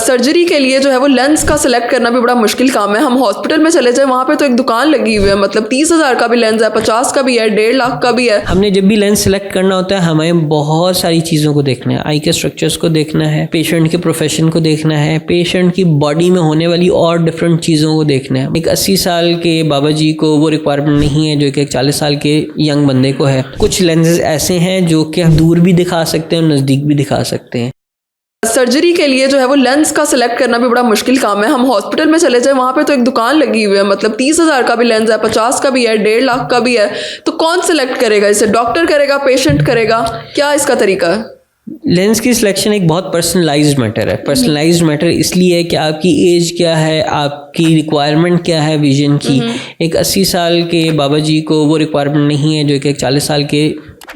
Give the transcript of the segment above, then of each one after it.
Surgery के लिए जो है वो लेंस का सिलेक्ट करना भी बड़ा मुश्किल काम है। हम हॉस्पिटल में चले जाए, वहाँ पे तो एक दुकान लगी हुई है, मतलब 30,000 का भी लेंस है, 50 का भी है, 1.5 लाख का भी है। हमने जब भी लेंस सिलेक्ट करना होता है हमें बहुत सारी चीज़ों को देखना है। आई के स्ट्रक्चर्स को देखना है, पेशेंट के प्रोफेशन को देखना है, पेशेंट की बॉडी में होने वाली और डिफरेंट चीज़ों को देखना है। एक 80 साल के बाबा जी को वो रिक्वायरमेंट नहीं है जो कि एक 40 साल के यंग बंदे को है। कुछ लेंसेज ऐसे हैं जो कि हम दूर भी दिखा सकते हैं और नज़दीक भी दिखा सकते हैं। सर्जरी के लिए जो है वो लेंस का सिलेक्ट करना भी बड़ा मुश्किल काम है। हम हॉस्पिटल में चले जाए, वहाँ पे तो एक दुकान लगी हुई है, मतलब 30,000 का भी लेंस है, 50 का भी है, 1.5 लाख का भी है। तो कौन सिलेक्ट करेगा इसे? डॉक्टर करेगा, पेशेंट करेगा? क्या इसका तरीका है? लेंस की सिलेक्शन एक बहुत पर्सनलाइज्ड मैटर है। पर्सनलाइज्ड मैटर इसलिए है कि आपकी एज क्या है, आपकी रिक्वायरमेंट क्या है विजन की। एक 80 साल के बाबा जी को वो रिक्वायरमेंट नहीं है जो कि एक 40 साल के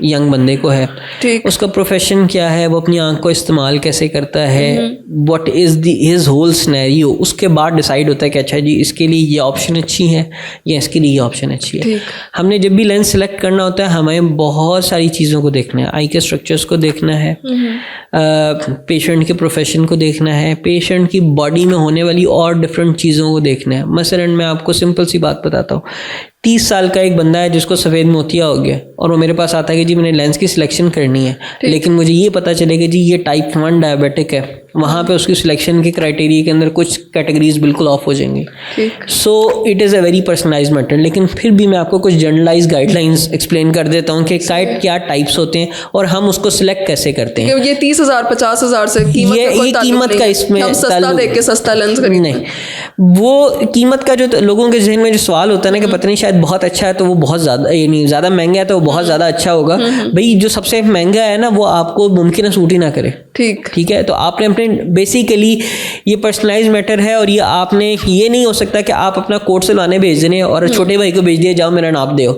यंग बंदे को है। उसका प्रोफेशन क्या है, वो अपनी आंख को इस्तेमाल कैसे करता है, what is his whole scenario, उसके बाद डिसाइड होता है कि अच्छा जी इसके लिए ये ऑप्शन अच्छी है या इसके लिए ये ऑप्शन अच्छी है। हमने जब भी लेंस सेलेक्ट करना होता है हमें बहुत सारी चीज़ों को देखना है। आई के स्ट्रक्चर्स को देखना है, पेशेंट के प्रोफेशन को देखना है, पेशेंट की बॉडी में होने वाली और डिफरेंट चीज़ों को देखना है। मसलन मैं आपको सिंपल सी बात बताता हूँ। 30 साल का एक बंदा है जिसको सफ़ेद मोतिया हो गया और वो मेरे पास आता है कि जी मैंने लेंस की सिलेक्शन करनी है, लेकिन मुझे ये पता चलेगा जी ये टाइप 1 डायबिटिक है। वहाँ पे उसकी सिलेक्शन के क्राइटेरिया के अंदर कुछ कैटेगरीज बिल्कुल ऑफ हो जाएंगी। So it is a very personalised matter. लेकिन फिर भी मैं आपको कुछ जनरलाइज गाइडलाइंस एक्सप्लेन कर देता हूँ कि क्या टाइप्स होते हैं और हम उसको सिलेक्ट कैसे करते हैं। ये 30,000 50,000 से कीमत का इसमें सस्ता देख के सस्ता लेंस नहीं, वो कीमत का जो लोगों के जहन में जो सवाल होता है ना कि पता नहीं शायद बहुत अच्छा है तो वो बहुत ज़्यादा, यानी ज़्यादा महंगा है तो वो बहुत ज़्यादा अच्छा होगा। भाई जो सबसे महंगा है ना वो आपको मुमकिन है सूट ही ना करे। ठीक है, तो आपने अपने बेसिकली ये पर्सनलाइज मैटर है और ये आपने ये नहीं हो सकता कि आप अपना कोट सिलवाने भेज दें और छोटे भाई को भेज दिया जाओ मेरा नाप दो।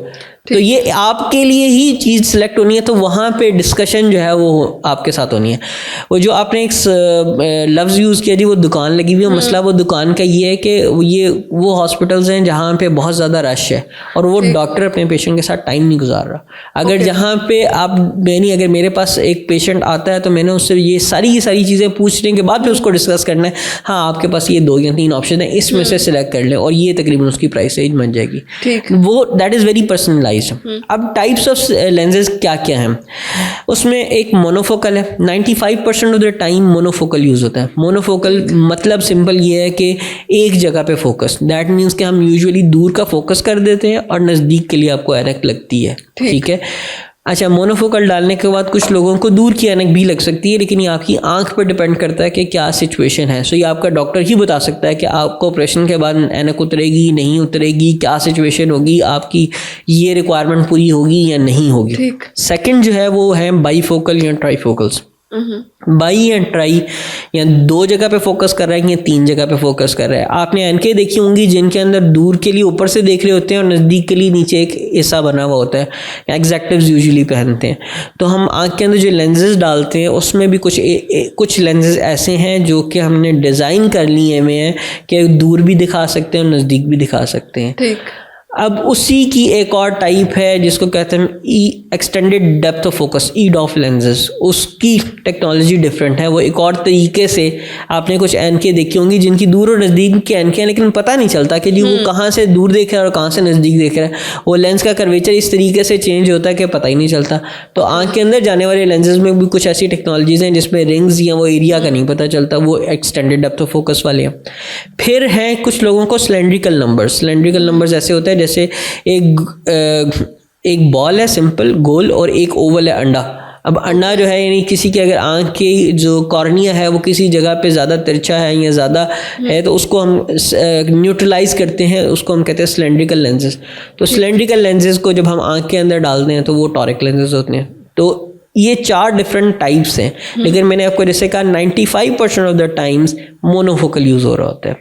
तो ये आपके लिए ही चीज़ सेलेक्ट होनी है, तो वहाँ पे डिस्कशन जो है वो आपके साथ होनी है। वो जो आपने एक लफ्ज़ यूज़ किया जी वो दुकान लगी हुई है, मसला वो दुकान का ये है कि वो हॉस्पिटल्स हैं जहाँ पे बहुत ज़्यादा रश है और वो डॉक्टर अपने पेशेंट के साथ टाइम नहीं गुजार रहा। अगर जहाँ पे अगर मेरे पास एक पेशेंट आता है तो मैंने उससे ये सारी चीज़ें पूछने के बाद फिर उसको डिस्कस करना है, हाँ आपके पास ये 2 या 3 ऑप्शन है, इसमें से सिलेक्ट कर लें और ये तकरीबन उसकी प्राइस रेंज बन जाएगी। वो दैट इज़ वेरी पर्सनलाइज्ड। अब टाइप्स ऑफ लेंसेज क्या क्या हैं, उसमें एक मोनोफोकल है। 95% of the time monofocal use होता है। मोनोफोकल मतलब सिंपल ये है कि एक जगह पे फोकस, दैट मीन्स कि हम यूजुअली दूर का फोकस कर देते हैं और नज़दीक के लिए आपको ऐनक लगती है। ठीक है, अच्छा मोनोफोकल डालने के बाद कुछ लोगों को दूर की ऐनक भी लग सकती है, लेकिन ये आपकी आंख पर डिपेंड करता है कि क्या सिचुएशन है। सो ये आपका डॉक्टर ही बता सकता है कि आपको ऑपरेशन के बाद ऐनक उतरेगी नहीं उतरेगी, क्या सिचुएशन होगी, आपकी ये रिक्वायरमेंट पूरी होगी या नहीं होगी। सेकंड जो है वो है बाईफोकल या ट्राईफोकल्स। बाई या ट्राई या 2 जगह पे फोकस कर रहा है या 3 जगह पे फोकस कर रहा है। आपने ऐनकें देखी होंगी जिनके अंदर दूर के लिए ऊपर से देख रहे होते हैं और नज़दीक के लिए नीचे एक हिस्सा बना हुआ होता है, एग्जैक्टिव्स यूजुअली पहनते हैं। तो हम आँख के अंदर जो लेंसेज डालते हैं उसमें भी कुछ लेंसेज ऐसे हैं जो कि हमने डिज़ाइन कर लिए हुए हैं कि दूर भी दिखा सकते हैं और नज़दीक भी दिखा सकते हैं। अब उसी की एक और टाइप है जिसको कहते हैं extended depth of focus, EDOF lenses. उसकी टेक्नोलॉजी डिफरेंट है। वो एक और तरीके से आपने कुछ ऐनकें देखी होंगी जिनकी दूर और नज़दीक की ऐनकें हैं, लेकिन पता नहीं चलता कि जी वो कहाँ से दूर देख रहा है और कहाँ से नज़दीक देख रहा है। वो लेंस का कर्वेचर इस तरीके से चेंज होता है कि पता ही नहीं चलता। तो आँख के अंदर जाने वाले लेंसेज में भी कुछ ऐसी टेक्नोलॉजीज़ हैं जिसमें रिंग्स या वो एरिया का नहीं पता चलता, वो एक्सटेंडेड डेप्थ ऑफ फोकस वाले हैं। फिर हैं कुछ लोगों को सिलेंड्रिकल नंबर्स। सिलेंड्रिकल नंबर्स ऐसे होते हैं जैसे एक बॉल है सिंपल गोल और एक ओवल है अंडा। अब अंडा जो है यानी किसी की अगर आँख की जो कॉर्निया है वो किसी जगह पे ज़्यादा तिरछा है या ज़्यादा है तो उसको हम न्यूट्रलाइज करते हैं, उसको हम कहते हैं सिलेंड्रिकल लेंसेज। तो सिलेंड्रिकल लेंसेज को जब हम आँख के अंदर डालते हैं तो वो टॉरिक लेंसेज होते हैं। तो ये 4 डिफरेंट टाइप्स हैं, लेकिन मैंने आपको जैसे कहा 95% of the times monofocal use हो रहा होता है।